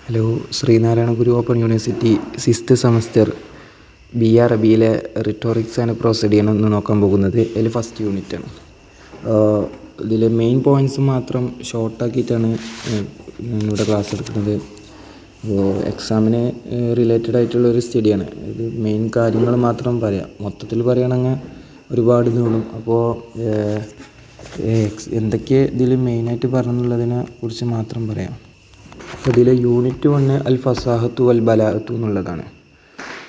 Hello, Sreenarayana Guru open university 6th semester B അറബിയിലെ rhetorics and പ്രൊസീഡിയാണ് ഇന്ന് നോക്കാൻ പോകുന്നത്. അതിൽ ഫസ്റ്റ് യൂണിറ്റാണ്. ഇതിൽ മെയിൻ പോയിൻറ്റ്സ് മാത്രം ഷോർട്ടാക്കിയിട്ടാണ് ഇവിടെ ക്ലാസ് എടുക്കുന്നത്. എക്സാമിന് റിലേറ്റഡ് ആയിട്ടുള്ളൊരു സ്റ്റഡിയാണ്. ഇത് മെയിൻ കാര്യങ്ങൾ മാത്രം പറയാം. മൊത്തത്തിൽ പറയുകയാണെങ്കിൽ ഒരുപാട് തോന്നും. അപ്പോൾ എന്തൊക്കെ ഇതിൽ മെയിനായിട്ട് പറഞ്ഞെന്നുള്ളതിനെ കുറിച്ച് മാത്രം പറയാം. അപ്പോൾ ഇതിൽ യൂണിറ്റ് 1 അൽ ഫസാഹത്തു വൽ ബലാഅത്തു എന്നുള്ളതാണ്.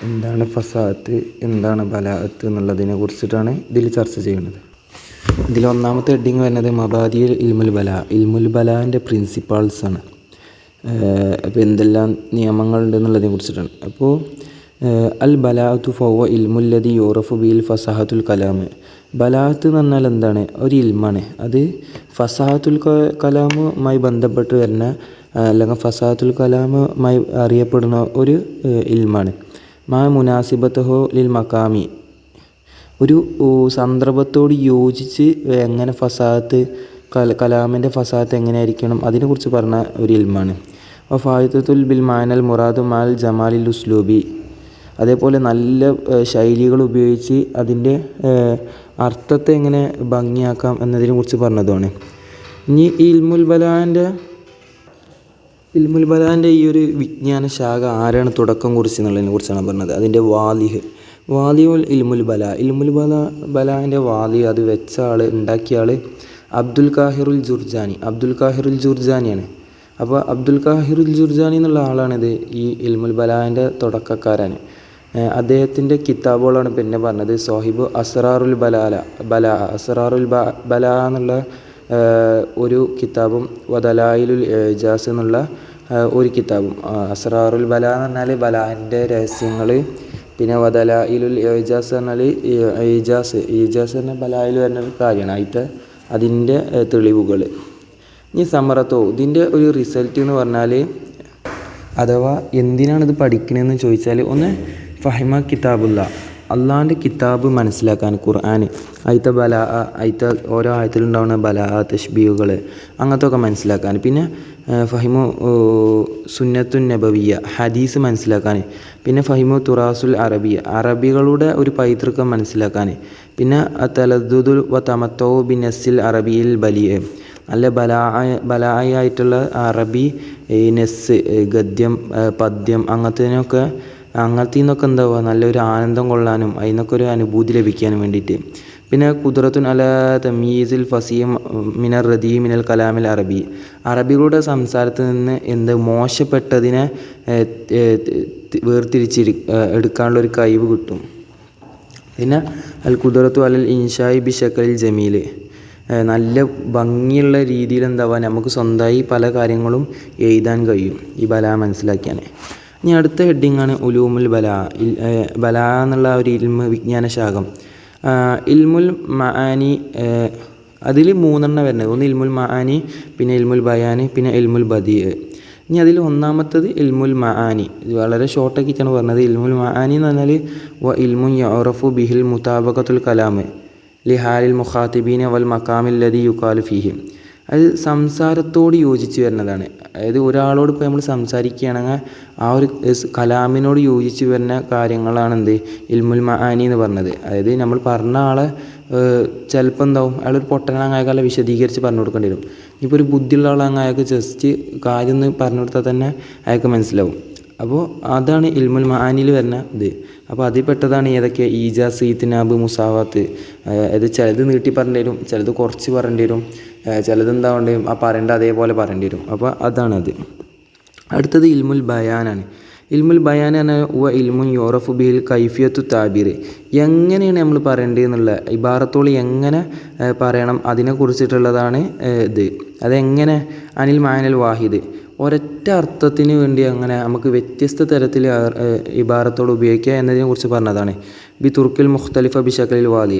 എന്താണ് ഫസാഹത്ത്, എന്താണ് ബലാഅത്ത് എന്നുള്ളതിനെ കുറിച്ചിട്ടാണ് ഇതിൽ ചർച്ച ചെയ്യുന്നത്. ഇതിൽ ഒന്നാമത്തെ ഹെഡിങ് വരുന്നത് മബാദിഉൽ ഇൽമുൽ ബലാ, ഇൽമുൽ ബലാൻ്റെ പ്രിൻസിപ്പാൾസാണ്. അപ്പോൾ എന്തെല്ലാം നിയമങ്ങളുണ്ട് എന്നുള്ളതിനെ കുറിച്ചിട്ടാണ്. അപ്പോൾ അൽ ബലാഅത്തു ഫഹുവ ഇൽമുല്ലദി യൂറഫു ബിൽ ഫസാഹത്തുൽ കലാം. ബലാഅത്ത് എന്ന് പറഞ്ഞാൽ എന്താണ്? ഒരു ഇൽമാണ്. അത് ഫസാഹത്തുൽ കലാമുമായി ബന്ധപ്പെട്ട് വരുന്ന അല്ലെങ്കിൽ ഫസാഹത്തുൽ കലാമുമായി അറിയപ്പെടുന്ന ഒരു ഇൽമാണ്. മാ മുനാസിബത്തുഹു ലിൽ മക്കാമി, ഒരു സന്ദർഭത്തോട് യോജിച്ച് എങ്ങനെ ഫസാഹത്ത് കലാമിൻ്റെ ഫസാഹത്ത് എങ്ങനെയായിരിക്കണം അതിനെക്കുറിച്ച് പറഞ്ഞ ഒരു ഇൽമാണ്. ഫായിദത്തുൽ ബിൽ മാനൽ മുറാദു മാൽ ജമാലിൽ ഉസ്ലൂബി, അതേപോലെ നല്ല ശൈലികൾ ഉപയോഗിച്ച് അതിൻ്റെ അർത്ഥത്തെ എങ്ങനെ ഭംഗിയാക്കാം എന്നതിനെ കുറിച്ച് പറഞ്ഞതുമാണ്. ഇനി ഇൽമുൽ ബലാൻ്റെ ഈ ഒരു വിജ്ഞാന ശാഖ ആരാണ് തുടക്കം കുറിച്ചെന്നുള്ളതിനെ കുറിച്ചാണ് പറഞ്ഞത്. അതിൻ്റെ വാലിയുൽ ഇൽമുൽ ബലാൻ്റെ വാലി, അത് വെച്ച ആൾ, ഉണ്ടാക്കിയ ആൾ അബ്ദുൽ ഖാഹിറുൽ ജുർജാനിയാണ്. അപ്പോൾ അബ്ദുൽ ഖാഹിറുൽ ജുർജാനി എന്നുള്ള ആളാണിത് ഈ ഇൽമുൽ ബലാൻ്റെ തുടക്കക്കാരൻ. അദ്ദേഹത്തിൻ്റെ കിതാബുകളാണ് പിന്നെ പറഞ്ഞത്. സാഹിബ് അസ്റാറുൽ ബലാ എന്നുള്ള ഒരു കിതാബും വദലായിലുൽ ഇജാസ് എന്നുള്ള ഒരു കിതാബും. അസ്റാറുൽ ബലാ എന്ന് പറഞ്ഞാൽ ബലാൻ്റെ രഹസ്യങ്ങൾ, പിന്നെ വദലായിലുൽ ഇജാസ് പറഞ്ഞാൽ ഈജാസ് പറഞ്ഞാൽ ബലായിൽ വരുന്ന ഒരു കാര്യമാണ്, അതിൻ്റെ തെളിവുകൾ. ഇനി സമറത്തോ, ഇതിൻ്റെ ഒരു റിസൾട്ട് എന്ന് പറഞ്ഞാൽ, അഥവാ എന്തിനാണിത് പഠിക്കണമെന്ന് ചോദിച്ചാൽ, ഒന്ന് ഫഹിമ കിതാബുല്ല, അള്ളാഹിൻ്റെ കിതാബ് മനസ്സിലാക്കാൻ, ഖുർആൻ അതിൻ്റെ അതിൻ്റെ ഓരോ ആയത്തിലുണ്ടാവുന്ന തശ്ബീഹുകൾ അങ്ങനത്തെ ഒക്കെ മനസ്സിലാക്കാൻ. പിന്നെ ഫഹിമു സുന്നത്തുൻ നബവിയ, ഹദീസ് മനസ്സിലാക്കാൻ. പിന്നെ ഫഹിമു തുറാസുൽ അറബിയ, അറബികളുടെ ഒരു പൈതൃകം മനസ്സിലാക്കാൻ. പിന്നെ തലദ്ദുദുൽ വ തമത്തോ ബി നസ്സിൽ അറബിയിൽ ബലിയ, നല്ല ബലായിട്ടുള്ള അറബി നെസ്സ്, ഗദ്യം, പദ്യം അങ്ങനത്തെ നിന്നൊക്കെ എന്താവുക, നല്ലൊരു ആനന്ദം കൊള്ളാനും അതിനൊക്കെ ഒരു അനുഭൂതി ലഭിക്കാനും വേണ്ടിയിട്ട്. പിന്നെ ഖുദ്റത്തുൻ അല തമീസിൽ ഫസീം മിനർ റദീ മിനൽ കലാമിൽ അറബി, അറബികളുടെ സംസാരത്തിൽ നിന്ന് മോശപ്പെട്ടതിനെ എടുക്കാനുള്ളൊരു കഴിവ് കിട്ടും. പിന്നെ അൽ ഖുദ്റത്തു അലൽ ഇൻഷായി ബി ഷക്കലിൽ ജമീൽ, നല്ല ഭംഗിയുള്ള രീതിയിൽ നമുക്ക് സ്വന്തമായി പല കാര്യങ്ങളും എഴുതാൻ കഴിയും ഈ ബലാ മനസ്സിലാക്കിയാൽ. ഇനി അടുത്ത ഹെഡിങ്ങാണ് ഉലൂമുൽ ബലാ എന്നുള്ള ഒരു ഇൽമ് വിജ്ഞാന ശാഖം. ഇൽമുൽ മആനി, അതിൽ 3 വരുന്നത്. ഒന്ന് ഇൽമുൽ മആനി, പിന്നെ ഇൽമുൽ ബയാനി, പിന്നെ ഇൽമുൽ ബദീ. ഇനി അതിൽ ഒന്നാമത്തത് ഇൽമുൽ മആനി, ഇത് വളരെ ഷോർട്ടാക്കിയിട്ടാണ് പറഞ്ഞത്. ഇൽമുൽ മആനി എന്ന് പറഞ്ഞാൽ വ ഇൽമുൻ യഅറഫു ബിഹിൽ മുതാബഖത്തുൽ കലാം ലിഹാലിൽ മുഖാത്തിബീന വൽ മഖാമിൽ ലദീ യുഖാലു ഫീഹി, അത് സംസാരത്തോട് യോജിച്ച് വരുന്നതാണ്. അതായത് ഒരാളോട് ഇപ്പോൾ നമ്മൾ സംസാരിക്കുകയാണെങ്കിൽ ആ ഒരു കലാമിനോട് യോജിച്ച് വരുന്ന കാര്യങ്ങളാണ് ഇൽമുൽ മആനി എന്ന് പറഞ്ഞത്. അതായത് നമ്മൾ പറഞ്ഞ ആളെ ചിലപ്പോൾ അയാളൊരു പൊട്ടനാണെങ്കിൽ അയാളെ വിശദീകരിച്ച് പറഞ്ഞു കൊടുക്കേണ്ടി വരും. ഇപ്പോൾ ഒരു ബുദ്ധിയുള്ള ആളാണെങ്കിൽ അയാൾക്ക് ജസ്റ്റ് കാര്യം ഒന്ന് പറഞ്ഞു കൊടുത്താൽ തന്നെ അയാൾക്ക് മനസ്സിലാവും. അപ്പോൾ അതാണ് ഇൽമുൽ മആനിയിൽ വരുന്ന ഇത്. അപ്പോൾ അതിൽ പെട്ടതാണ് ഏതൊക്കെ? ഈജാസ്, ഇത്നാബ്, മുസാവാത്ത്. അത് ചിലത് നീട്ടി പറയേണ്ടി വരും, ചിലത് കുറച്ച് പറയേണ്ടി വരും, ചിലത് ആ പറയേണ്ട അതേപോലെ പറയേണ്ടി വരും. അപ്പോൾ അതാണത്. അടുത്തത് ഇൽമുൽ ബയാനാണ്. ഇൽമുൽ ബയാൻ പറഞ്ഞാൽ വ ഇൽമുൻ യൂറഫു ബിഹിൽ കൈഫിയത്തു താബീർ, എങ്ങനെയാണ് നമ്മൾ പറയേണ്ടത് എന്നുള്ള ഇബാറത്തോട് എങ്ങനെ പറയണം അതിനെക്കുറിച്ചിട്ടുള്ളതാണ് ഇത്. അതെങ്ങനെ? അനിൽ മാനൽ വാഹിദ്, ഒരൊറ്റ അർത്ഥത്തിന് വേണ്ടി അങ്ങനെ നമുക്ക് വ്യത്യസ്ത തരത്തിൽ ഇബാറത്തോട് ഉപയോഗിക്കുക എന്നതിനെ കുറിച്ച് പറഞ്ഞതാണ്. ബി തുർക്കിൽ മുഖ്തലിഫ ബി ഷക്കലിൽ വാലി,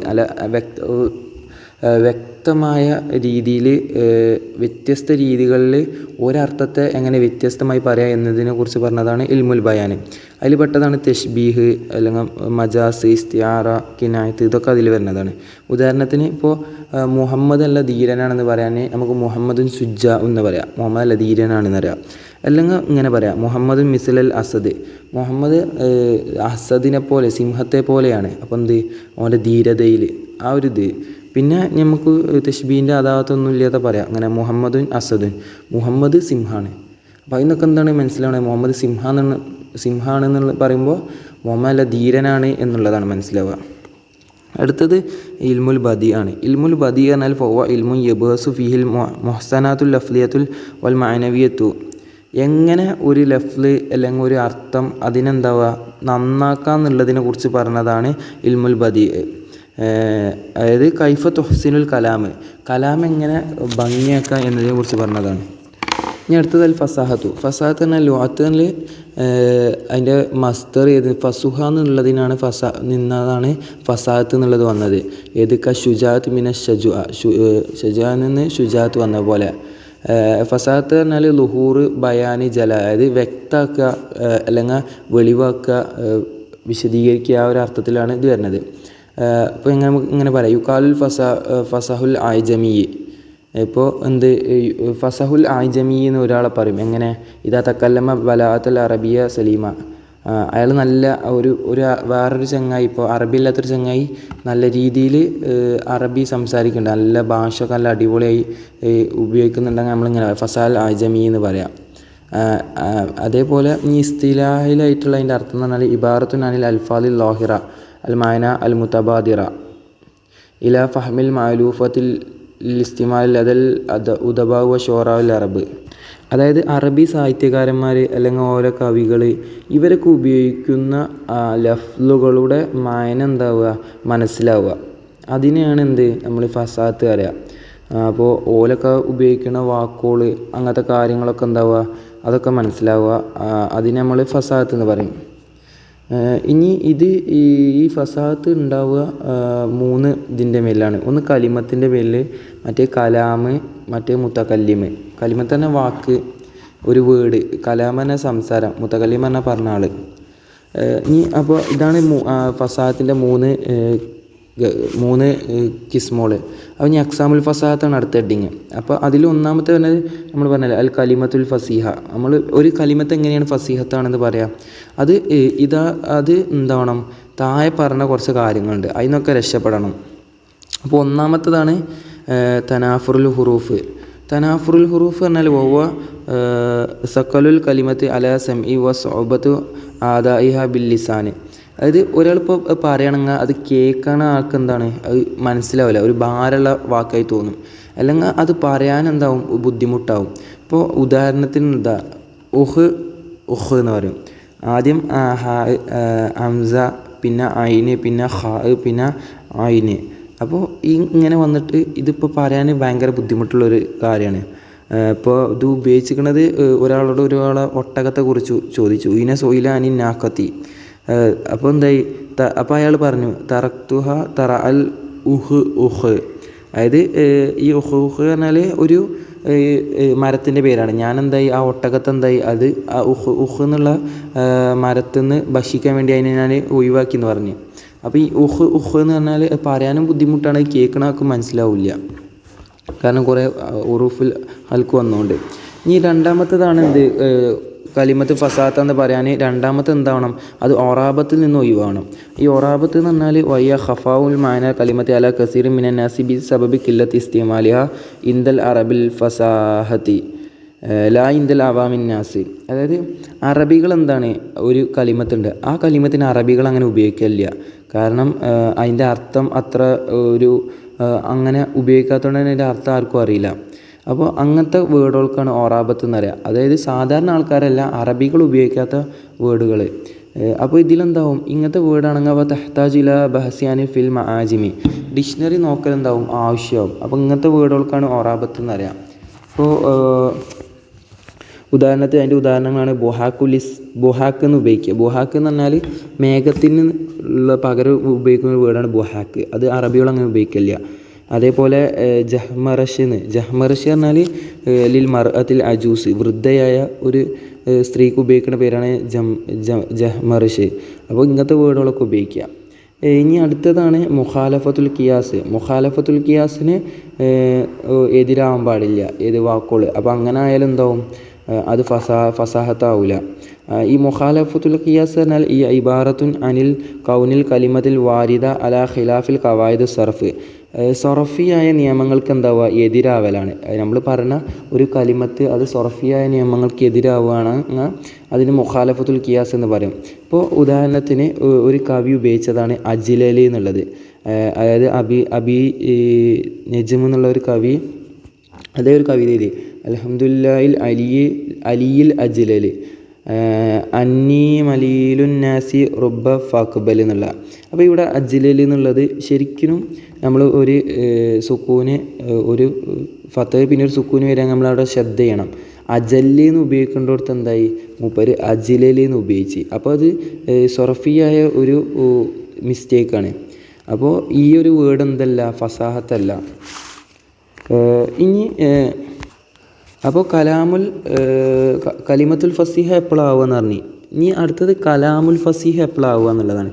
വ്യക്തമായ രീതിയിൽ വ്യത്യസ്ത രീതികളിൽ ഒരർത്ഥത്തെ എങ്ങനെ വ്യത്യസ്തമായി പറയുക എന്നതിനെ കുറിച്ച് പറഞ്ഞതാണ് ഇൽമുൽ ബയാൻ. അതിൽ പെട്ടതാണ് തശ്ബീഹ്, അല്ലെങ്കിൽ മജാസ്, ഇസ്തിആറ, കിനായത്ത്, ഇതൊക്കെ അതിൽ വരുന്നതാണ്. ഉദാഹരണത്തിന് ഇപ്പോൾ മുഹമ്മദ് അല്ല ധീരനാണെന്ന് പറയാൻ നമുക്ക് മുഹമ്മദുൻ സുജ്ജ എന്ന് പറയാം, മുഹമ്മദ് അല്ല ധീരനാണെന്ന് പറയാം. അല്ലെങ്കിൽ ഇങ്ങനെ പറയാം മുഹമ്മദ് മിസ്ലൽ അസദ്, മുഹമ്മദ് അസദിനെ പോലെ സിംഹത്തെ പോലെയാണ്. അപ്പോൾ എന്ത് അവൻ്റെ ധീരതയിൽ ആ ഒരു ഇത്. പിന്നെ നമുക്ക് തശ്ബീഹിൻ്റെ അദാവത്തൊന്നും ഇല്ലാതെ പറയാം അങ്ങനെ മുഹമ്മദുൻ അസദുൻ, മുഹമ്മദ് സിംഹാണ്. അപ്പോൾ അതിനൊക്കെ എന്താണ് മനസ്സിലാവുന്നത്, മുഹമ്മദ് സിംഹാണെന്നുള്ള പറയുമ്പോൾ മുഹമ്മദ് അല്ല ധീരനാണ് എന്നുള്ളതാണ് മനസ്സിലാവുക. അടുത്തത് ഇൽമുൽ ബദി ആണ്. ഇൽമുൽ ബദി എന്നാൽ ഫവ ഇൽമു യബസു ഫിഹിൽ മുഹ്സനാത്തുൽ ലഫ്ലിയത്തുൽ വൽ മഅനവിയത്തു, എങ്ങനെ ഒരു ലഫ്ല് അല്ലെങ്കിൽ ഒരു അർത്ഥം അതിനെന്താവുക നന്നാക്കുക എന്നുള്ളതിനെ കുറിച്ച് പറഞ്ഞതാണ് ഇൽമുൽ ബദി. അതായത് കൈഫ തുഹ്സിനുൽ കലാം എങ്ങനെ ഭംഗിയാക്കുക എന്നതിനെ കുറിച്ച് പറഞ്ഞതാണ്. ഇനി അടുത്തത് ഫസാഹത്ത് എന്നാൽ ലുഅത്തിൽ അതിൻ്റെ മസ്തർ ഏത് ഫസുഹ എന്നുള്ളതിനാണ് നിന്നതാണ് ഫസാഹത്ത് എന്നുള്ളത് വന്നത്. ഏത് ഷുജാത്ത് മിന ഷജുആ നിന്ന് ഷുജാത്ത് വന്ന പോലെ. ഫസാഹത്ത് പറഞ്ഞാൽ ലുഹൂർ ബയാനി അതായത് വ്യക്തമാക്കുക അല്ലെങ്കിൽ വെളിവാക്കുക, വിശദീകരിക്കുക, ആ ഒരു അർത്ഥത്തിലാണ് ഇത് വരുന്നത്. ഇപ്പോൾ ഇങ്ങനെ പറയാം യുക്കാലുൽ ഫസഹുൽ ആയിജമി. ഇപ്പോൾ ഫസഹുൽ ആയിജമി എന്ന് ഒരാളെ പറയും എങ്ങനെ, ഇതാ തക്കല്ലമ ബലാഅത്തുൽ അറബിയ സലീമ, അയാൾ നല്ല വേറൊരു ചങ്ങായി, ഇപ്പോൾ അറബി അല്ലാത്തൊരു ചങ്ങായി നല്ല രീതിയിൽ അറബി സംസാരിക്കുന്നുണ്ട്, നല്ല ഭാഷ നല്ല അടിപൊളിയായി ഉപയോഗിക്കുന്നുണ്ടെങ്കിൽ നമ്മളിങ്ങനെ ഫസഹുൽ ആയിജമി എന്ന് പറയാം. അതേപോലെ ഈ ഇസ്തിലാഹിലായിട്ടുള്ള അതിൻ്റെ അർത്ഥം എന്ന് പറഞ്ഞാൽ ഇബാറത്തുൻ അനിൽ അൽഫാദിൽ ലാഹിറ അൽ മാന അൽ മുതബാദിറ ഇലാ ഫഹ്മിൽ മഅലൂഫത്തിൽ ഇസ്തിമാൽ അതൽ ഉദബാവ ഷോറാവുൽ അറബ്. അതായത് അറബി സാഹിത്യകാരന്മാർ അല്ലെങ്കിൽ ഓരോ കവികൾ ഇവരൊക്കെ ഉപയോഗിക്കുന്ന ലഫ്ലുകളുടെ മായന എന്താവുക മനസ്സിലാവുക, അതിനെയാണ് നമ്മൾ ഫസാഹത്ത് പറയുക. അപ്പോൾ ഓലൊക്കെ ഉപയോഗിക്കുന്ന വാക്കുകൾ അങ്ങനത്തെ കാര്യങ്ങളൊക്കെ എന്താവുക അതൊക്കെ മനസ്സിലാവുക, അതിനെ നമ്മൾ ഫസാഹത്ത് എന്ന് പറയും. ഇനി ഈ ഫസാഹത്ത് ഉണ്ടാവുക 3 ഇതിൻ്റെ മേലാണ്. ഒന്ന് കലിമത്തിൻ്റെ പേരിൽ, മറ്റേ കലാമ്, മറ്റേ മുത്തക്കല്ലിമ്. കലിമത്ത് തന്നെ വാക്ക്, ഒരു വേർഡ്, കലാം തന്നെ സംസാരം, മുത്തക്കല്ലിം പറഞ്ഞാൽ പറഞ്ഞ ആൾ. ഇനി അപ്പോൾ ഇതാണ് ഫസാഹത്തിൻ്റെ 3 കിസ്മോൾ. അപ്പോൾ ഇനി അക്സാമുൽ ഫസാഹത്താണ് അടുത്ത ഹെഡിങ്. അപ്പോൾ അതിൽ ഒന്നാമത്തെ പറഞ്ഞത് നമ്മൾ പറഞ്ഞല്ലോ അൽ കലിമത്തുൽ ഫസീഹ. നമ്മൾ ഒരു കലിമത്ത് എങ്ങനെയാണ് ഫസീഹത്താണെന്ന് പറയാം, അത് എന്താവണം, താഴെ പറഞ്ഞ കുറച്ച് കാര്യങ്ങളുണ്ട്, അതിനൊക്കെ രക്ഷപ്പെടണം. അപ്പോൾ ഒന്നാമത്തേതാണ് തനാഫുറുൽ ഹുറൂഫ് പറഞ്ഞാൽ സക്കലുൽ കലിമത്ത് അല സമഇ വ സുഅബത്തു ആദാഇഹ ബിൽ ലിസാന്. അതായത് ഒരാളിപ്പോൾ പറയുകയാണെങ്കിൽ അത് കേൾക്കണ ആൾക്ക് എന്താണ് അത് മനസ്സിലാവില്ല, ഒരു ഭാരമുള്ള വാക്കായി തോന്നും, അല്ലെങ്കിൽ അത് പറയാൻ എന്താവും ബുദ്ധിമുട്ടാവും. ഇപ്പോൾ ഉദാഹരണത്തിന് ഉഹ് എന്ന് പറയും, ആദ്യം ഹംസ, പിന്നെ ഐന്, പിന്നെ ഖാ, പിന്നെ ഐന്. അപ്പോൾ ഇങ്ങനെ വന്നിട്ട് ഇതിപ്പോൾ പറയാൻ ഭയങ്കര ബുദ്ധിമുട്ടുള്ളൊരു കാര്യമാണ്. ഇപ്പോൾ ഇത് ഉപയോഗിച്ചിരിക്കുന്നത് ഒരാളെ ഒട്ടകത്തെക്കുറിച്ച് ചോദിച്ചു, ഈന സോയില അനി നാക്കത്തി. അപ്പോൾ എന്തായി, അപ്പോൾ അയാൾ പറഞ്ഞു തറക്തുഹ തറ അൽ ഉഹ്. അതായത് ഈ ഉഹ് പറഞ്ഞാൽ ഒരു മരത്തിൻ്റെ പേരാണ്. ഞാനെന്തായി ആ ഒട്ടകത്തെന്തായി അത് ആ ഉഹ് എന്നുള്ള മരത്തിൽ നിന്ന് ഭക്ഷിക്കാൻ വേണ്ടി അതിനെ ഞാൻ ഒഴിവാക്കി എന്ന് പറഞ്ഞു. അപ്പോൾ ഈ ഉഹ് എന്ന് പറഞ്ഞാൽ പറയാനും ബുദ്ധിമുട്ടാണ്, കേൾക്കണ ആർക്കും മനസ്സിലാവില്ല, കാരണം കുറേ ഉറൂഫുൽ ഹൽക്ക് വന്നുകൊണ്ട്. ഇനി രണ്ടാമത്തേതാണ് കലിമത്ത് ഫസാത്ത് എന്ന് പറയാൻ. രണ്ടാമത്തെ എന്താവണം, അത് ഒറാബത്തിൽ നിന്ന് ഒഴിവാകണം. ഈ ഒറാബത്ത് എന്ന് പറഞ്ഞാൽ വയ്യ ഖഫാവുൽ മാന കലിമത്ത് അല കസീർ മിനൻ നാസിബി സബബി കില്ലത്ത് ഇസ്തിമാലിഹ ഇന്ദൽ അറബിൽ ഫസാഹത്തി ലാ ഇന്ദൽ അവാമിൻ നാസി. അതായത് അറബികൾ എന്താണ് ഒരു കലിമത്തുണ്ട്, ആ കലിമത്തിന് അറബികൾ അങ്ങനെ ഉപയോഗിക്കില്ല, കാരണം അതിൻ്റെ അർത്ഥം അത്ര അങ്ങനെ ഉപയോഗിക്കാത്തതുകൊണ്ട് തന്നെ അതിൻ്റെ അർത്ഥം ആർക്കും അറിയില്ല. അപ്പോൾ അങ്ങനത്തെ വേർഡുകൾക്കാണ് ഒറാബത്ത് എന്ന് പറയുക. അതായത് സാധാരണ ആൾക്കാരല്ല, അറബികൾ ഉപയോഗിക്കാത്ത വേർഡുകൾ. അപ്പോൾ ഇതിലെന്താവും, ഇങ്ങനത്തെ വേർഡാണെങ്കിൽ അപ്പോൾ തഹ്താജ് ഇല ബഹസിയാനി ഫിൽ മആജിമി, ഡിക്ഷണറി നോക്കലെന്താവും ആവശ്യമാവും. അപ്പോൾ ഇങ്ങനത്തെ വേർഡുകൾക്കാണ് ഒറാബത്ത് എന്ന് പറയുക. അപ്പോൾ ഉദാഹരണത്തിന് അതിൻ്റെ ഉദാഹരണങ്ങളാണ് ബൊഹാക്ക് എന്ന് ഉപയോഗിക്കുക. ബൊഹാക്ക് എന്ന് പറഞ്ഞാൽ മേഘത്തിന് ഉള്ള പകരം ഉപയോഗിക്കുന്ന വേർഡാണ് ബൊഹാക്ക്, അത് അറബികൾ അങ്ങനെ ഉപയോഗിക്കില്ല. അതേപോലെ ജഹ്മറഷ് പറഞ്ഞാൽ ലിൽ മർഅത്തിൽ അജൂസ്, വൃദ്ധയായ ഒരു സ്ത്രീക്ക് ഉപയോഗിക്കുന്ന പേരാണ് ജഹ്മറഷ്. അപ്പോൾ ഇങ്ങനത്തെ വേർഡുകളൊക്കെ ഉപയോഗിക്കുക. ഇനി അടുത്തതാണ് മുഖാലഫത്തുൽ ഖിയാസിന് എതിരാവാൻ പാടില്ല ഏത് വാക്കുകൾ. അപ്പോൾ അങ്ങനെ ആയാലും എന്താവും, അത് ഫസാഹത്താവില്ല. ഈ മുഖാലഫത്തുൽ ഖിയാസ് പറഞ്ഞാൽ ഈ ഇബാറത്തുൻ അനിൽ കൗനിൽ കലിമത്തിൽ വാരിദ അലാ ഖിലാഫിൽ ഖവായിദ് സർഫ്. സൊറഫിയായ നിയമങ്ങൾക്ക് എന്താവുക, എതിരാവലാണ്. നമ്മൾ പറഞ്ഞ ഒരു കലിമത്ത് അത് സൊറഫിയായ നിയമങ്ങൾക്ക് എതിരാവുകയാണ് അതിന് മുഖാലഫത്തുൽ ഖിയാസ് എന്ന് പറയും. ഇപ്പോൾ ഉദാഹരണത്തിന് ഒരു കവി ഉപയോഗിച്ചതാണ് അജ്ലലി എന്നുള്ളത്. അതായത് അബി നജ്മ് എന്നുള്ള ഒരു കവി അതേ ഒരു കവിതയിൽ അൽഹംദുലില്ലാഹിൽ അലിയിൽ അജ്ലലി അന്നീ മലീലുൻ നാസി റുബ്ബ ഫാക്ബൽ എന്നുള്ള. അപ്പോൾ ഇവിടെ അജ്ലലി എന്നുള്ളത് ശരിക്കും നമ്മൾ ഒരു സുക്കൂന് ഒരു ഫത്ത് പിന്നെ ഒരു സുക്കൂന് വരാൻ നമ്മളവിടെ ശ്രദ്ധ ചെയ്യണം. അജല്ലി എന്ന് ഉപയോഗിക്കേണ്ടടുത്ത് എന്തായി മൂപ്പര് അജ്ലലി എന്ന് ഉപയോഗിച്ച്. അപ്പോൾ അത് സൊറഫിയായ ഒരു മിസ്റ്റേക്കാണ്. അപ്പോൾ ഈ ഒരു വേർഡ് എന്തല്ല, ഫസാഹത്തല്ല. ഇനി അപ്പോൾ കലിമത്തുൽ ഫസീഹ എപ്പോഴാവുക എന്ന് ഇനി അടുത്തത് കലാമുൽ ഫസീഹ എപ്പോഴാവുക എന്നുള്ളതാണ്.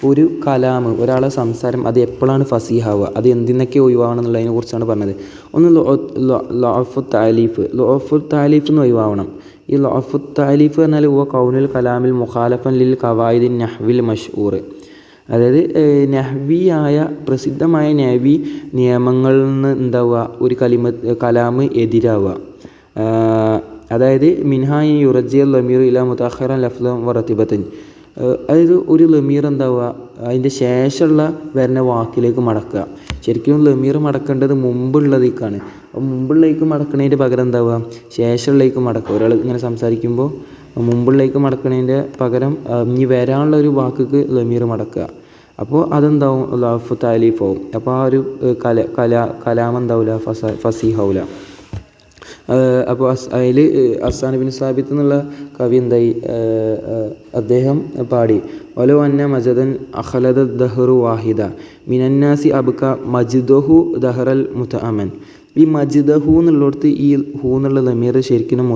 ഒരു കലാമ് ഒരാളെ സംസാരം അത് എപ്പോഴാണ് ഫസീഹാവുക, അത് എന്തിനൊക്കെ ഒഴിവാവണം എന്നുള്ളതിനെ കുറിച്ചാണ് പറഞ്ഞത്. ഒന്ന് ലൊഅഫു താലീഫ് എന്ന് ഒഴിവാവണം. ഈ ലൊഅഫു താലീഫ് പറഞ്ഞാൽ കൗനുൽ കലാമിൽ മുഖാലഫൻ ലിൽ ഖവായിദിൻ നഹ്വിൽ മഷ്ഹൂർ. അതായത് നഹ്വിയായ പ്രസിദ്ധമായ നഹ്വി നിയമങ്ങളിൽ നിന്ന് എന്താവുക, ഒരു കലാമ് എതിരാവുക. അതായത് മിൻഹായി യുറജിയൽ ലമീർ ഇല മുതഅഖിറൻ ലഫ്ലൻ വറത്തിബത്തൻ. അതായത് ഒരു ലമീർ എന്താവുക അതിൻ്റെ ശേഷമുള്ള വരുന്ന വാക്കിലേക്ക് മടക്കുക. ശരിക്കും ലമീർ മടക്കേണ്ടത് മുമ്പുള്ളതേക്കാണ്. അപ്പോൾ മുമ്പുള്ളേക്ക് മടക്കണതിൻ്റെ പകരം എന്താവുക ശേഷമുള്ളേക്ക് മടക്കുക. ഒരാൾ ഇങ്ങനെ സംസാരിക്കുമ്പോൾ മുമ്പുള്ളേക്ക് മടക്കണതിൻ്റെ പകരം ഇനി വരാനുള്ള ഒരു വാക്കിക്ക് ലമീർ മടക്കുക. അപ്പോൾ അതെന്താവും ലഫ്ലു താലീഫാവും. അപ്പോൾ ആ ഒരു കലാം എന്താവില്ല, ഫസീഹാവില്ല. അപ്പോൾ അതിൽ ഹസ്സാൻ ബിൻ സാബിത്ത് എന്നുള്ള കവി എന്തായി, അദ്ദേഹം പാടി വലോ അന്ന മജദൻ അഖലദ ദഹ്റു വാഹിദ മിനന്നാസി അബ്ക മജ്ദഹു ദഹറൽ മുതഅമൻ. ഈ മജ്ദഹു എന്നുള്ളിടത്ത് ഈ ഹൂ എന്നുള്ള ലമീർ ശരിക്കും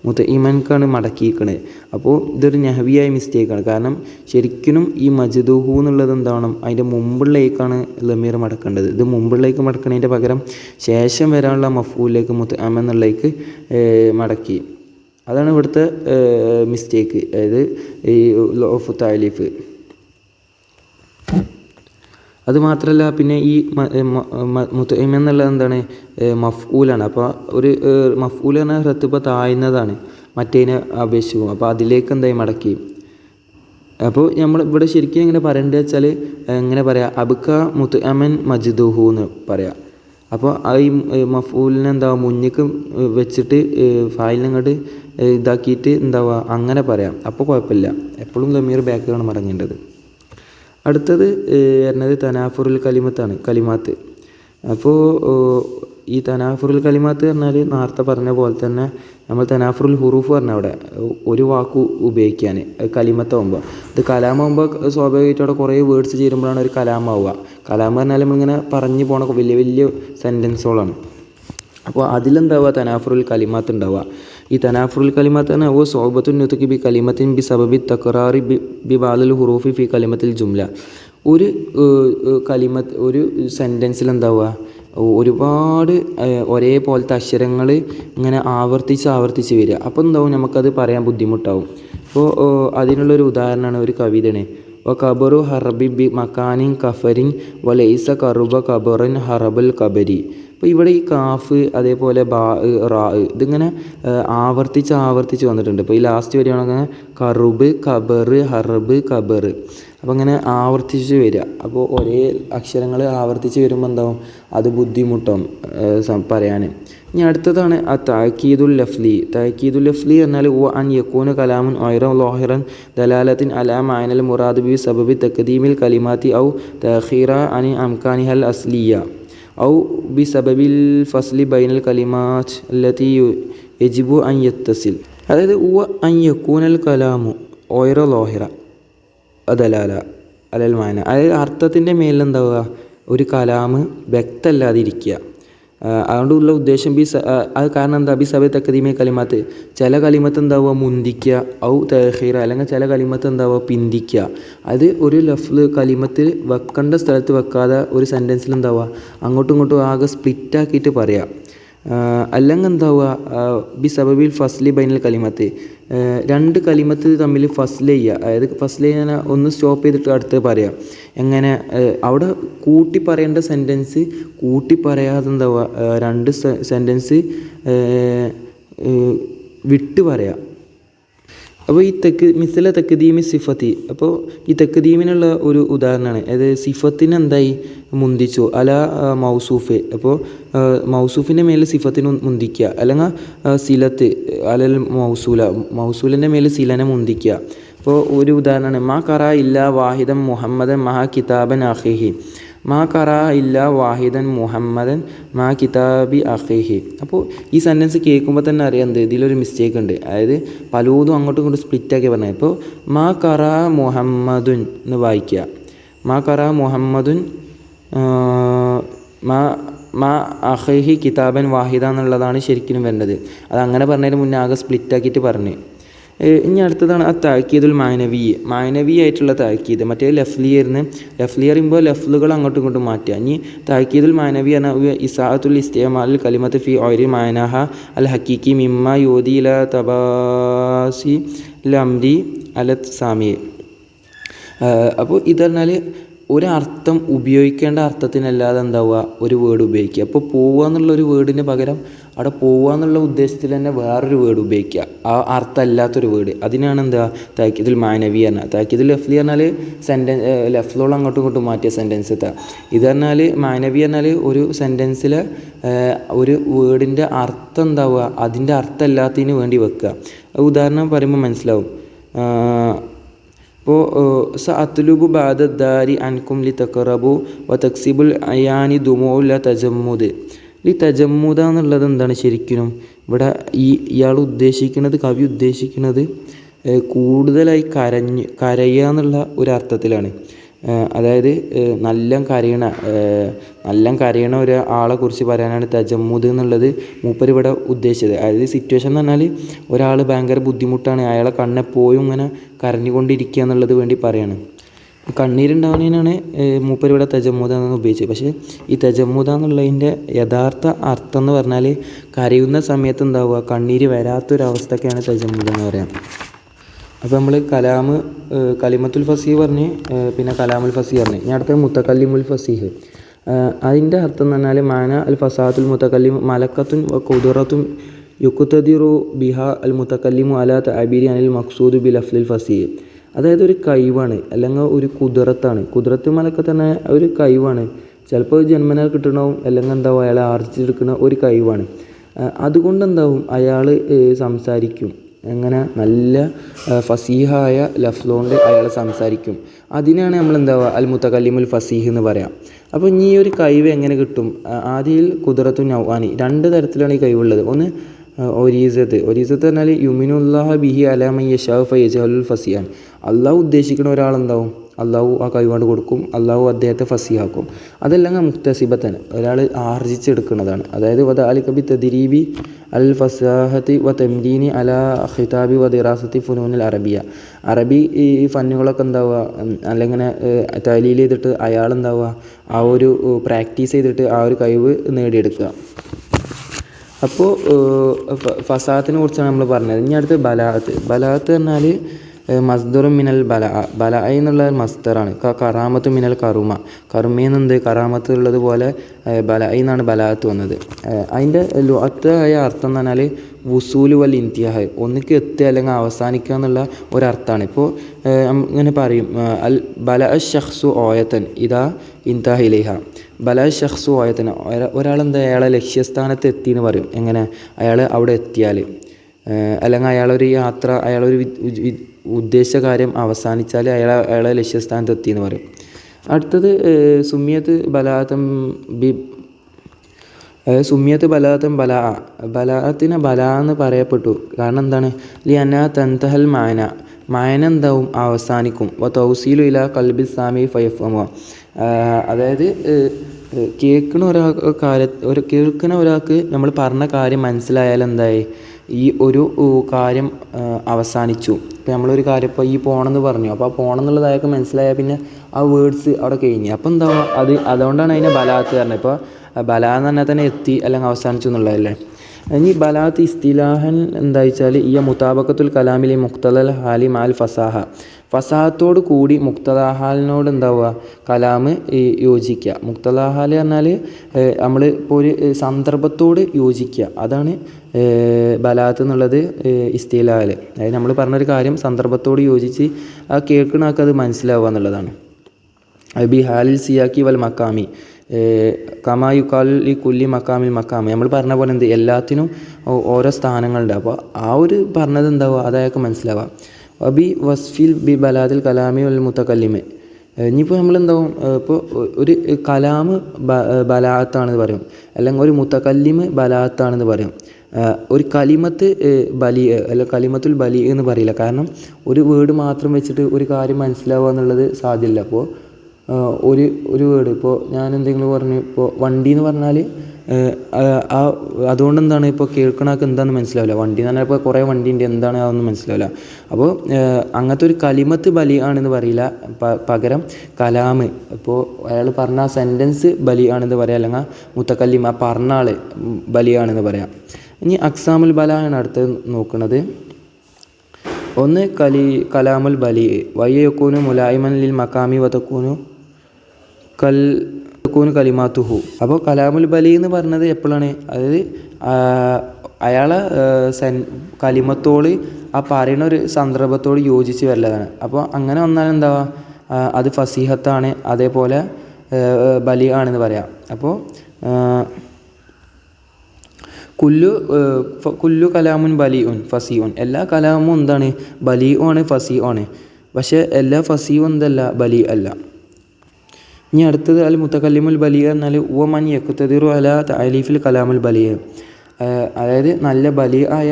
മുതഇമൻക്കാണ് മടക്കിയിരിക്കണത്. അപ്പോൾ ഇതൊരു നഹ്വിയായ മിസ്റ്റേക്കാണ്. കാരണം ശരിക്കും ഈ മജ്ദഹു എന്നുള്ളത് എന്താവണം, അതിൻ്റെ മുമ്പുള്ളേക്കാണ് ലമീർ മടക്കേണ്ടത്. ഇത് മുമ്പുള്ളേക്ക് മടക്കണതിൻ്റെ പകരം ശേഷം വരാനുള്ള മഫൂലിലേക്ക് മുതഅമൻ എന്നുള്ളേക്ക് മടക്കി. അതാണ് ഇവിടുത്തെ മിസ്റ്റേക്ക്, അതായത് ഈ ലൊഅഫു താലീഫ്. അതുമാത്രമല്ല പിന്നെ ഈ മുതഇം എന്നുള്ളത് എന്താണ്, മഫ്ഊലാണ്. അപ്പോൾ ഒരു മഫ്ഊൽ പറഞ്ഞാൽ റത്തുബ താഴ്ന്നതാണ് മറ്റേതിനെ അപേക്ഷിക്കും. അപ്പോൾ അതിലേക്ക് എന്തായി മടക്കി. അപ്പോൾ നമ്മൾ ഇവിടെ ശരിക്കും എങ്ങനെ പറയേണ്ടത് വെച്ചാൽ എങ്ങനെ പറയാം, അബ്ക മുതഅമൻ മജ്ദുഹു എന്ന് പറയാം. അപ്പോൾ ഈ മഫ്ഊലിനെ എന്താ മുന്നിക്ക് വെച്ചിട്ട് ഫായിലിനങ്ങോട്ട് ഇതാക്കിയിട്ട് എന്താവുക അങ്ങനെ പറയാം. അപ്പോൾ കുഴപ്പമില്ല. എപ്പോഴും ലമീർ ബാക്കിലാണ് മടങ്ങേണ്ടത്. അടുത്തത് വരുന്നത് തനാഫുറുൽ കലിമാത്ത്. അപ്പോൾ ഈ തനാഫുറുൽ കലിമാത്ത് പറഞ്ഞാൽ നേരത്തെ പറഞ്ഞ പോലെ തന്നെ നമ്മൾ തനാഫുറുൽ ഹുറൂഫ് പറഞ്ഞ അവിടെ ഒരു വാക്ക് ഉപയോഗിക്കാൻ കലിമത്താവുമ്പോൾ, ഇത് കലാമാകുമ്പോൾ സ്വാഭാവികമായിട്ട് അവിടെ കുറേ വേർഡ്സ് ചേരുമ്പോഴാണ് ഒരു കലാമാവുക. കലാം പറഞ്ഞാൽ നമ്മളിങ്ങനെ പറഞ്ഞു പോണ വലിയ വലിയ സെൻറ്റൻസുകളാണ്. അപ്പോൾ അതിലെന്താവുക തനാഫുറുൽ കലിമാത്ത് ഉണ്ടാവുക. ഈ തനാഫുറുൽ കലിമാത്ത് തന്നെ സോബത്തുൻ നുത്ഖി ബി കലിമത്തിൻ ബി സബബി തക്റാറി ബി ബാദിൽ ഹുറൂഫി ഫി കലിമത്തിൽ ജുംല. ഒരു ഒരു സെൻറ്റൻസിൽ എന്താവുക ഒരുപാട് ഒരേപോലത്തെ അക്ഷരങ്ങൾ ഇങ്ങനെ ആവർത്തിച്ച് വരിക. അപ്പോൾ എന്താവും നമുക്കത് പറയാൻ ബുദ്ധിമുട്ടാവും. അപ്പോൾ അതിനുള്ളൊരു ഉദാഹരണമാണ് ഒരു കവിതയാണ്. കബറു ഹറബി ബി മക്കാനിൻ കഫരിൻ വലൈസ കറുബ കബറിൻ ഹറബൽ കബരി. അപ്പോൾ ഇവിടെ ഈ കാഫ് അതേപോലെ റാ ഇതിങ്ങനെ ആവർത്തിച്ച് വന്നിട്ടുണ്ട്. ഇപ്പോൾ ഈ ലാസ്റ്റ് വരികയാണെങ്കിൽ കറുബ് കബറ് ഹറബ് കബറ്. അപ്പോൾ ഇങ്ങനെ ആവർത്തിച്ച് വരിക. അപ്പോൾ ഒരേ അക്ഷരങ്ങൾ ആവർത്തിച്ച് വരുമ്പോൾ എന്താവും അത് ബുദ്ധിമുട്ടാവും പറയാൻ. ഇനി അടുത്തതാണ് തഅക്കീദുൽ ലഫ്ലി എന്നാൽ അൻ യകൂന കലാമുൻ ഐറൻ ലാഹിറൻ ദലാലത്തിൻ അലാ മഅനൽ മുറാദ് ബി സബബി തഖദീമിൽ കലിമാത്തി ഔ തഅഖീറ അൻ അംകാനിഹൽ അസ്ലിയ ഔ ബി സബബിൽ ഫസ്ലി ബൈനൽ കലിമാത്ത് അല്ലതി യജിബു അൻ യത്തസിൽ. അതായത് അൻ യകൂനൽ കലാമു ഐറ ലാഹിറ ദലാല അലൽ മഅന. അതായത് അർത്ഥത്തിൻ്റെ മേലെന്താവുക ഒരു കലാമ് വ്യക്തമല്ലാതിരിക്കുക. അതുകൊണ്ടുള്ള ഉദ്ദേശം അത് കാരണം എന്താ ബി സബബി തഖദീമിൽ കലിമാത്ത്, ചില കലിമത്ത് എന്താവുക മുന്തിക്കുക, ഔ തഅഖീറ അല്ലെങ്കിൽ ചില കലിമത്ത് എന്താവുക പിന്തിക്കുക. അത് ഒരു ലഫ്ല് കലിമത്തിൽ വെക്കേണ്ട സ്ഥലത്ത് വെക്കാതെ ഒരു സെൻറ്റൻസിൽ എന്താവുക അങ്ങോട്ടും ഇങ്ങോട്ടും ആകെ സ്പ്ലിറ്റാക്കിയിട്ട് പറയാം. അല്ലെങ്കിൽ എന്താവുക ബി സബബിൽ ഫസ്ലി ബൈനൽ കലിമത്ത്, രണ്ട് കലിമത്ത് തമ്മിൽ ഫസ്ൽ ചെയ്യുക. അതായത് ഫസ്ൽ ചെയ്യാൻ ഒന്ന് സ്റ്റോപ്പ് ചെയ്തിട്ട് അടുത്ത് പറയാം. എങ്ങനെ അവിടെ കൂട്ടി പറയേണ്ട സെൻറ്റൻസ് കൂട്ടി പറയാതെ എന്താവുക രണ്ട് സെൻറ്റൻസ് വിട്ട് പറയാം. അപ്പോൾ ഈ മിസല തെക്കുദീമി സിഫത്തി, അപ്പോൾ ഈ തെക്കുദീമിനുള്ള ഒരു ഉദാഹരണമാണ്. അതായത് സിഫത്തിന് എന്തായി മുന്തിച്ചു അല മൗസൂഫ്, അപ്പോൾ മൗസൂഫിൻ്റെ മേലെ സിഫത്തിന് മുന്തിക്കുക. അല്ലെങ്കിൽ സിലത്ത് അലൽ മൗസൂലിൻ്റെ മേലെ സിലനെ മുന്തിക്കുക. അപ്പോൾ ഒരു ഉദാഹരണമാണ് മാ കറ ഇല്ല വാഹിദൻ മുഹമ്മദൻ മഹാ കിതാബൻ അഖിഹി, മാ കറ ഇല്ല വാഹിദൻ മുഹമ്മദൻ മാ കിതാബി അഖിഹി. അപ്പോൾ ഈ സെൻറ്റൻസ് കേൾക്കുമ്പോൾ തന്നെ അറിയാം എന്ത് ഇതിലൊരു മിസ്റ്റേക്ക് ഉണ്ട്. അതായത് പലതും അങ്ങോട്ടും ഇങ്ങോട്ടും സ്പ്ലിറ്റാക്കി പറഞ്ഞത്. ഇപ്പോൾ മാ കറ മുഹമ്മദുൻ എന്ന് വായിക്കുക, മാ കറ മുഹമ്മദുൻ മാ അഖിഹി കിതാബൻ വാഹിദ എന്നുള്ളതാണ് ശരിക്കും വേണ്ടത്. അതങ്ങനെ പറഞ്ഞതിന് മുന്നേ ആകെ സ്പ്ലിറ്റാക്കിയിട്ട് പറഞ്ഞ്. ഇനി അടുത്തതാണ് ആ താക്കീദുൽ മാനവി ആയിട്ടുള്ള താക്കീദ്. മറ്റേ ലഫ്ലിയറിന് ലഫ്ലി പറയുമ്പോൾ ലഫ്ലുകൾ അങ്ങോട്ടും ഇങ്ങോട്ടും മാറ്റുക. ഇനി താക്കീദുൽ മാനവി എന്ന ഇസാഅത്തുൽ ഇസ്തിഅമാൽ കലിമത്ത് ഫി ഔരി മാനഹ അൽ ഹക്കീക്കി മിമ്മ യോദി ല തബാസി ലംരി അലത് സാമിയെ. അപ്പോൾ ഇത് പറഞ്ഞാൽ ഒരർത്ഥം ഉപയോഗിക്കേണ്ട അർത്ഥത്തിനല്ലാതെ എന്താവുക ഒരു വേർഡ് ഉപയോഗിക്കുക. അപ്പോൾ പോവുക എന്നുള്ളൊരു വേർഡിന് പകരം അവിടെ പോവുക എന്നുള്ള ഉദ്ദേശത്തിൽ തന്നെ വേറൊരു വേർഡ് ഉപയോഗിക്കുക, ആ അർത്ഥമല്ലാത്തൊരു വേർഡ്. അതിനാണ് എന്താ താക്കീദുൽ മാനവി പറഞ്ഞാൽ. താക്കീദുൽ ലഫ്ലി പറഞ്ഞാൽ ലഫ്ലോളം അങ്ങോട്ടും ഇങ്ങോട്ടും മാറ്റിയ സെൻറ്റൻസ് എത്താം. ഇത് പറഞ്ഞാൽ മാനവി പറഞ്ഞാൽ ഒരു സെൻറ്റൻസിൽ ഒരു വേർഡിൻ്റെ അർത്ഥം എന്താവുക അതിൻ്റെ അർത്ഥമല്ലാത്തതിന് വേണ്ടി വെക്കുക. ഉദാഹരണം പറയുമ്പോൾ മനസ്സിലാവും. ഇപ്പോൾ സഅത്ലുബു ബഅദ ദാരി അൻകും ലി തഖറബു വ തക്സിബുൽ അയാനി ദുമൂ ല തജമ്മുദ്. ഈ തജമ്മുദ എന്നുള്ളത് എന്താണ് ശരിക്കും ഇവിടെ ഇയാൾ ഉദ്ദേശിക്കുന്നത്, കവി ഉദ്ദേശിക്കുന്നത് കൂടുതലായി കരയുക എന്നുള്ള ഒരു അർത്ഥത്തിലാണ്. അതായത് നല്ല കരയണ ഒരാളെ കുറിച്ച് പറയാനാണ് തജമ്മുദ് എന്നുള്ളത് മൂപ്പര് ഇവിടെ ഉദ്ദേശിച്ചത്. അതായത് സിറ്റുവേഷൻ എന്ന് പറഞ്ഞാൽ ഒരാൾ ഭയങ്കര ബുദ്ധിമുട്ടാണ്, അയാളെ കണ്ണെപ്പോഴും ഇങ്ങനെ കരഞ്ഞുകൊണ്ടിരിക്കുക എന്നുള്ളത് വേണ്ടി പറയാണ്. കണ്ണീരുണ്ടാവുന്നതിനാണ് മൂപ്പര് ഇവിടെ തജമ്മുദ എന്ന് ഉപയോഗിച്ചത്. പക്ഷേ ഈ തജമ്മുദ എന്നുള്ളതിൻ്റെ യഥാർത്ഥ അർത്ഥം എന്ന് പറഞ്ഞാൽ കരയുന്ന സമയത്ത് എന്താവുക കണ്ണീര് വരാത്തൊരവസ്ഥയ്ക്കാണ് തജമ്മുദ എന്ന് പറയാം. അപ്പോൾ നമ്മൾ കലിമത്തുൽ ഫസീഹ് പറഞ്ഞ്, പിന്നെ കലാമുൽ ഫസീഹ് പറഞ്ഞ്. ഇനി അടുത്ത മുത്തക്കല്ലിമുൽ ഫസീഹ്. അതിൻ്റെ അർത്ഥം എന്ന് പറഞ്ഞാൽ മാന അൽ ഫസാത്തുൽ മുത്തക്കല്ലിം മലക്കത്തുൻ ഖുദറത്തുൻ യുക്തദിറു ബിഹ അൽ മുത്തക്കല്ലിമു അലാ തഅബീരി അനിൽ മഖ്സൂദ് ബിൽ അഫ്ലിൽ ഫസീഹ്. അതായത് ഒരു കഴിവാണ്, അല്ലെങ്കിൽ ഒരു കുതിരത്താണ്. കുതിരത്ത് മലക്കത്ത് തന്നെ ഒരു കഴിവാണ്. ചിലപ്പോൾ ജന്മനാൽ കിട്ടണവും അല്ലെങ്കിൽ എന്താവും അയാളെ ആർജിച്ചെടുക്കുന്ന ഒരു കഴിവാണ്. അതുകൊണ്ട് എന്താവും അയാൾ സംസാരിക്കും, എങ്ങനെ നല്ല ഫസീഹായ ലഫ്ലോണ്ട് അയാൾ സംസാരിക്കും. അതിനാണ് നമ്മൾ എന്താവുക അൽ മുത്തക്കല്ലിമുൽ ഫസീഹ് എന്ന് പറയാം. അപ്പോൾ ഇനി ഈ ഒരു കഴിവ് എങ്ങനെ കിട്ടും? ആദിയിൽ കുദറത്തു നൗആനി, രണ്ട് തരത്തിലാണ് ഈ കഴിവുള്ളത്. ഒന്ന് ഒരീസത്ത് പറഞ്ഞാൽ യുമിനുല്ലാഹ ബിഹി അലാമൻ യശാഉ ഫയജഅലുൽ ഫസിയാൻ. അള്ളാഹു ഉദ്ദേശിക്കുന്ന ഒരാളെന്താവും അള്ളാഹു ആ കഴിവാണ്ട് കൊടുക്കും, അള്ളാഹു അദ്ദേഹത്തെ ഫസിയാക്കും. അതല്ലെങ്കിൽ മുക്തസിബത്തൻ, ഒരാൾ ആർജിച്ചെടുക്കുന്നതാണ്. അതായത് വദഅലിക ബി തദ്രീബി അൽ ഫസാഹത്തി വ തംരീനി അലാ ഖിതാബി വ ദിറാസത്തി ഫുനൂനിൽ അറബിയ. അറബി ഈ ഫന്നുകളൊക്കെ എന്താവുക അല്ലെങ്കിൽ തലീൽ ചെയ്തിട്ട് അയാളെന്താവുക ആ ഒരു പ്രാക്ടീസ് ചെയ്തിട്ട് ആ ഒരു കഴിവ് നേടിയെടുക്കുക. അപ്പോൾ ഫസാത്തിനെ കുറിച്ചാണ് നമ്മൾ പറഞ്ഞത്. ഇനി അടുത്ത് ബലാഅത്ത് പറഞ്ഞാൽ മസ്ദറും മിനൽ ബല എന്നുള്ള മസ്ദറാണ്. കറാമത്ത് മിനൽ കറുമേന്നുണ്ട് കറാമത്ത് ഉള്ളതുപോലെ ബല എന്നാണ് ബലാഅത്ത് വന്നത്. അതിൻ്റെ ലുഅത്തായ അർത്ഥം എന്ന് പറഞ്ഞാൽ വുസൂല് വൽ ഇന്തിഹാ, ഒന്നിക്ക് എത്തുക അല്ലെങ്കിൽ അവസാനിക്കുക എന്നുള്ള ഒരർത്ഥമാണ്. ഇപ്പോൾ ഇങ്ങനെ പറയും അൽ ബല ഷഖ്സു ഓയത്തൻ ഇതാ ഇൻതഹിലേഹ. ബല ഷഖ്സു ഓയത്തൻ, ഒരാളെന്താ അയാളെ ലക്ഷ്യസ്ഥാനത്ത് എത്തി എന്ന് പറയും. എങ്ങനെ അയാൾ അവിടെ എത്തിയാൽ, അല്ലെങ്കിൽ അയാളൊരു യാത്ര അയാളൊരു ഉദ്ദേശ കാര്യം അവസാനിച്ചാൽ അയാളെ ലക്ഷ്യസ്ഥാനത്ത് എത്തി എന്ന് പറയും. അടുത്തത് സുമ്മിയത്ത് ബലാഅത്തൻ ബലാഅത്തിന് ബല എന്ന് പറയപ്പെട്ടു. കാരണം എന്താണ്? ലി അന്ന തൻതഹൽ മായന എന്താവും അവസാനിക്കും. തൗസീലു ഇലാ ഖൽബി സാമി ഫയഫ്ഹമു. അതായത് കേൾക്കുന്ന ഒരാൾക്ക് നമ്മൾ പറഞ്ഞ കാര്യം മനസ്സിലായാൽ എന്തായി ഈ ഒരു കാര്യം അവസാനിച്ചു. ഇപ്പോൾ നമ്മളൊരു കാര്യം ഇപ്പോൾ ഈ പോകണമെന്ന് പറഞ്ഞു, അപ്പോൾ ആ പോകണം എന്നുള്ളത് അയാൾക്ക് മനസ്സിലായാൽ പിന്നെ ആ വേർഡ്സ് അവിടെ കഴിഞ്ഞു. അപ്പോൾ എന്താ അതുകൊണ്ടാണ് അതിനെ ബലാഅത്ത് പറഞ്ഞത്. ഇപ്പോൾ ബലാ എന്ന് പറഞ്ഞാൽ തന്നെ എത്തി അല്ലെങ്കിൽ അവസാനിച്ചു എന്നുള്ളതല്ലേ. ഇനി ബലാത്ത് ഇസ്തിലാഹൻ എന്താ വെച്ചാൽ ഈ മുതാബക്കത്തുൽ കലാമിലെ മുക്തദൽ ഹാലി മാൽ ഫസാഹ, ഫസാഹത്തോട് കൂടി മുക്തദാഹാലിനോട് എന്താവുക കലാമ് യോജിക്കുക. മുക്തദാഹാൽ പറഞ്ഞാൽ നമ്മൾ ഇപ്പോൾ ഒരു സന്ദർഭത്തോട് യോജിക്കുക, അതാണ് ബലാത്ത് എന്നുള്ളത് ഇസ്തിലാഹൽ. അതായത് നമ്മൾ പറഞ്ഞൊരു കാര്യം സന്ദർഭത്തോട് യോജിച്ച് ആ കേൾക്കണക്ക് അത് മനസ്സിലാവുക എന്നുള്ളതാണ്. ബി ഹാലിൽ സിയാക്കി വൽ മക്കാമി കമായുക്കാലി കുല്ലി മക്കാമിൽ മക്കാമി, നമ്മൾ പറഞ്ഞ പോലെ എന്ത് എല്ലാത്തിനും ഓരോ സ്ഥാനങ്ങളുണ്ട്. അപ്പോൾ ആ ഒരു പറഞ്ഞത് എന്താവുക അതയാൾക്ക് മനസ്സിലാവുക. ബി വസ്ഫിൽ ബി ബലാദിൽ കലാമി വൽ മുത്തക്കല്ലിമ്, ഇനിയിപ്പോൾ നമ്മളെന്താവും ഇപ്പോൾ ഒരു കലാമ് ബലാത്താണെന്ന് പറയും, അല്ലെങ്കിൽ ഒരു മുത്തക്കല്ലിമ് ബലാത്താണെന്ന് പറയും. ഒരു കലിമത്ത് ബലി അല്ല കലിമത്തുൽ ബലി എന്ന് പറയില്ല. കാരണം ഒരു വേർഡ് മാത്രം വെച്ചിട്ട് ഒരു കാര്യം മനസ്സിലാവുക എന്നുള്ളത് സാധ്യമല്ല. അപ്പോൾ ഒരു വേർഡ് ഇപ്പോൾ ഞാൻ എന്തെങ്കിലും പറഞ്ഞു, ഇപ്പോൾ വണ്ടി എന്ന് പറഞ്ഞാൽ അതുകൊണ്ട് എന്താണ് ഇപ്പോൾ കേൾക്കണക്ക് എന്താണെന്ന് മനസ്സിലാവില്ല. വണ്ടി എന്ന് പറഞ്ഞാൽ ഇപ്പോൾ കുറേ വണ്ടിയുണ്ട്, എന്താണ് അതൊന്നും മനസ്സിലാവില്ല. അപ്പോൾ അങ്ങനത്തെ ഒരു കലിമത്ത് ബലി ആണെന്ന് പറയില്ല, പകരം കലാമ്, ഇപ്പോൾ അയാൾ പറഞ്ഞ ആ സെൻറ്റൻസ് ബലി ആണെന്ന് പറയാം, അല്ലെങ്കിൽ മുത്തക്കല്ലിം ആ പറഞ്ഞ ആൾ ബലിയാണെന്ന് പറയാം. ഇനി അക്സാമുൽ ബല ആണ് അടുത്ത് നോക്കുന്നത്. ഒന്ന് കലാമുൽ ബലി വയ്യക്കൂനു മുലായിമൻ ലിൽ മക്കാമി വതക്കൂനു കലിമാത്തുഹു. അപ്പോൾ കലാമുൽ ബലി എന്ന് പറഞ്ഞത് എപ്പോഴാണ്, അതായത് അയാളെ കലിമത്തോട് ആ പറയുന്ന ഒരു സന്ദർഭത്തോട് യോജിച്ച് വരലതാണ്. അപ്പോൾ അങ്ങനെ വന്നാൽ എന്താവുക അത് ഫസീഹത്താണ്, അതേപോലെ ബലി ആണെന്ന് പറയാം. അപ്പോൾ കുല്ലു കലാമുൻ ബലിഉൻ ഫസീഉൻ, എല്ലാ കലാമും എന്താണ് ബലിഉ ആണ് ഫസീഉ ആണ്. പക്ഷേ എല്ലാ ഫസീഉ എന്തല്ല ബലി അല്ല. ഇനി അടുത്തത് അൽ മുത്തക്കല്ലിമുൽ ബലി എന്നാൽ ഉവമൻ യഖ്തദിറു അലാ തഅലീഫിൽ കലാമുൽ ബലി, അതായത് നല്ല ബലി ആയ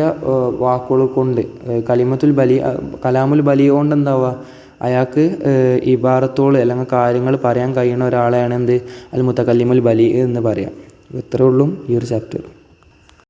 വാക്കുകൾ കൊണ്ട് കലിമത്തുൽ ബലി കലാമുൽ ബലി കൊണ്ട് എന്താവുക അയാൾക്ക് ഇബാറത്തോൾ അല്ലെങ്കിൽ കാര്യങ്ങൾ പറയാൻ കഴിയുന്ന ഒരാളെയാണ് എന്ത് അൽ മുത്തക്കല്ലിമുൽ ബലി എന്ന് പറയാം. ഇത്രയേ ഉള്ളൂ ഈ ഒരു ചാപ്റ്റർ.